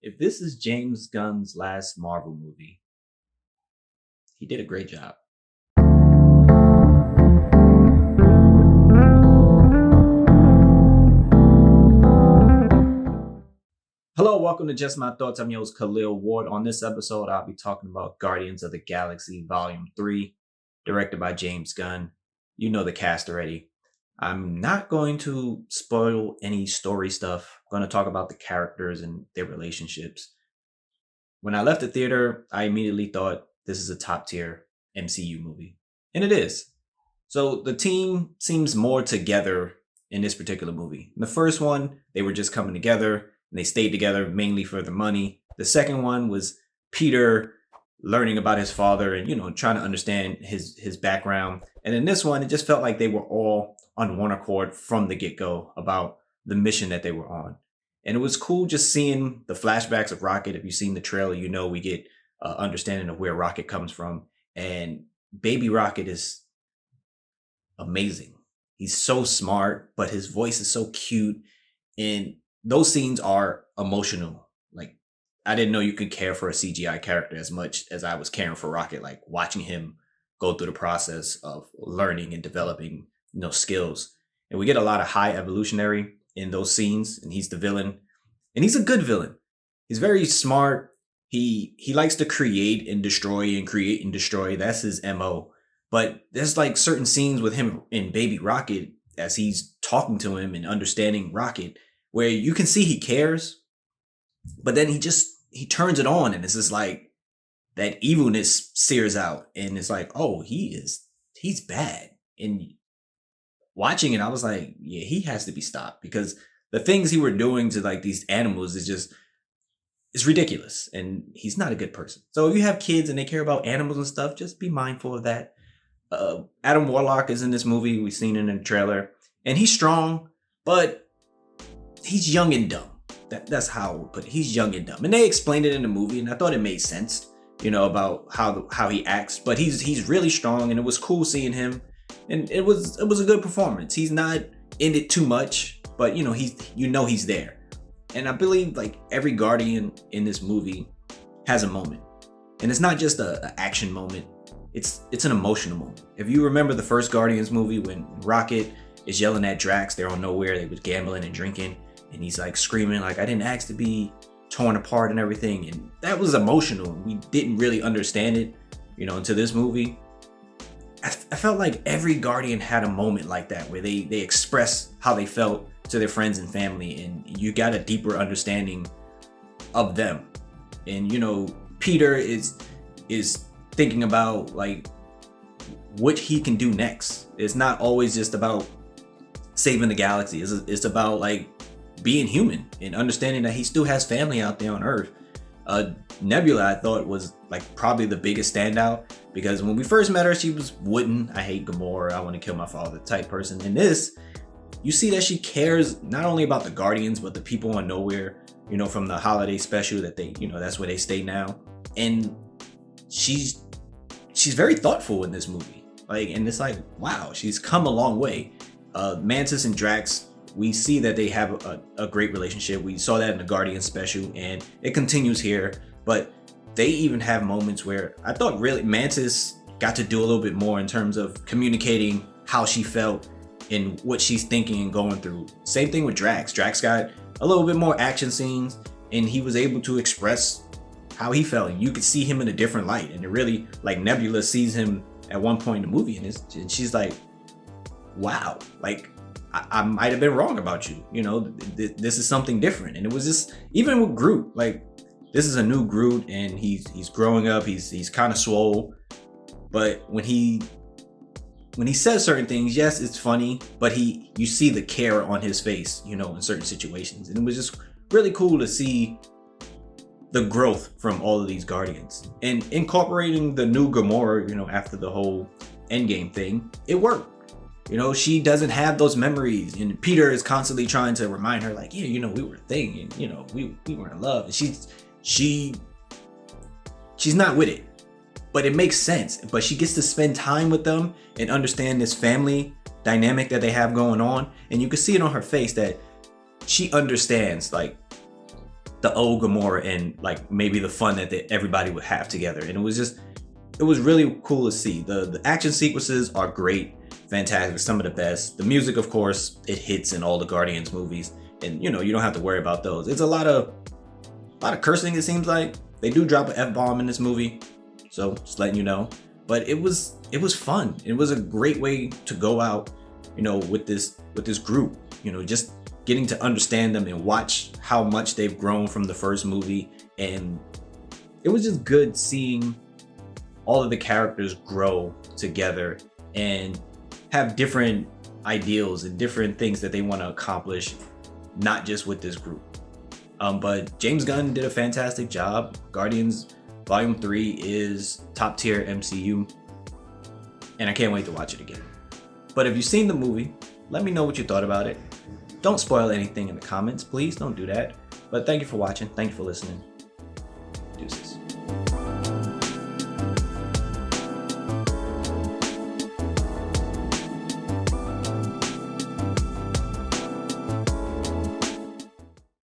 If this is James Gunn's last Marvel movie, he did a great job. Hello, welcome to Just My Thoughts. I'm your host, Khaleel Ward. On this episode, I'll be talking about Guardians of the Galaxy Volume 3, directed by James Gunn. You know the cast already. I'm not going to spoil any story stuff. I'm going to talk about the characters and their relationships. When I left the theater, I immediately thought this is a top tier MCU movie. And it is. So the team seems more together in this particular movie. In the first one, they were just coming together and they stayed together mainly for the money. The second one was Peter learning about his father and, trying to understand his background. And in this one, it just felt like they were all on one accord from the get-go about the mission that they were on. And it was cool just seeing the flashbacks of Rocket. If you've seen the trailer, we get understanding of where Rocket comes from. And Baby Rocket is amazing. He's so smart, but his voice is so cute. And those scenes are emotional. Like, I didn't know you could care for a CGI character as much as I was caring for Rocket, like watching him go through the process of learning and developing, skills. And we get a lot of high evolutionary in those scenes, and he's the villain. And he's a good villain. He's very smart. He likes to create and destroy and create and destroy. That's his MO. But there's like certain scenes with him in Baby Rocket as he's talking to him and understanding Rocket where you can see he cares, but then he turns it on and it's just like that evilness sears out and it's like, oh, he's bad. And watching it, I was like, yeah, he has to be stopped because the things he were doing to like these animals it's ridiculous and he's not a good person. So if you have kids and they care about animals and stuff, just be mindful of that. Adam Warlock is in this movie. We've seen it in the trailer and he's strong, but he's young and dumb. That's how I would put it. He's young and dumb. And they explained it in the movie and I thought it made sense, about how he acts, but he's really strong and it was cool seeing him. And it was a good performance. He's not in it too much, but he's there. And I believe like every Guardian in this movie has a moment. And it's not just an action moment. It's an emotional moment. If you remember the first Guardians movie when Rocket is yelling at Drax, they're on nowhere, they was gambling and drinking, and he's like screaming like, I didn't ask to be torn apart and everything. And that was emotional. We didn't really understand it, until this movie. I felt like every Guardian had a moment like that where they express how they felt to their friends and family, and you got a deeper understanding of them. And Peter is thinking about like what he can do next. It's not always just about saving the galaxy. It's about like being human and understanding that he still has family out there on Earth. Nebula, I thought, was like probably the biggest standout because when we first met her, she was wooden. I hate Gamora. I want to kill my father type person. In this, you see that she cares not only about the Guardians, but the people on Nowhere, from the holiday special that they, that's where they stay now. And she's very thoughtful in this movie. Like, and it's like, wow, she's come a long way. Mantis and Drax, we see that they have a great relationship. We saw that in the Guardian special and it continues here, but they even have moments where I thought really Mantis got to do a little bit more in terms of communicating how she felt and what she's thinking and going through. Same thing with Drax. Drax got a little bit more action scenes and he was able to express how he felt. And you could see him in a different light. And it really, like Nebula sees him at one point in the movie and she's like, wow, like I might have been wrong about you. This is something different. And it was just, even with Groot, like this is a new Groot and he's growing up. He's kind of swole, but when he says certain things, yes, it's funny, but you see the care on his face, in certain situations. And it was just really cool to see the growth from all of these Guardians and incorporating the new Gamora, after the whole Endgame thing, it worked. She doesn't have those memories and Peter is constantly trying to remind her like, yeah, we were a thing and, we were in love. And she's not with it, but it makes sense. But she gets to spend time with them and understand this family dynamic that they have going on. And you can see it on her face that she understands like the old Gamora and like maybe the fun that everybody would have together. And it was really cool to see. The action sequences are great, fantastic, some of the best. The music, of course, it hits in all the Guardians movies, and you don't have to worry about those. It's a lot of cursing. It seems like they do drop an F-bomb in this movie, so just letting you know. But it was fun. It was a great way to go out, with this group. Just getting to understand them and watch how much they've grown from the first movie, and it was just good seeing all of the characters grow together and have different ideals and different things that they want to accomplish, not just with this group. But James Gunn did a fantastic job. Guardians Volume 3 is top tier MCU, and I can't wait to watch it again. But if you've seen the movie, let me know what you thought about it. Don't spoil anything in the comments, please don't do that. But thank you for watching, thank you for listening. Deuces.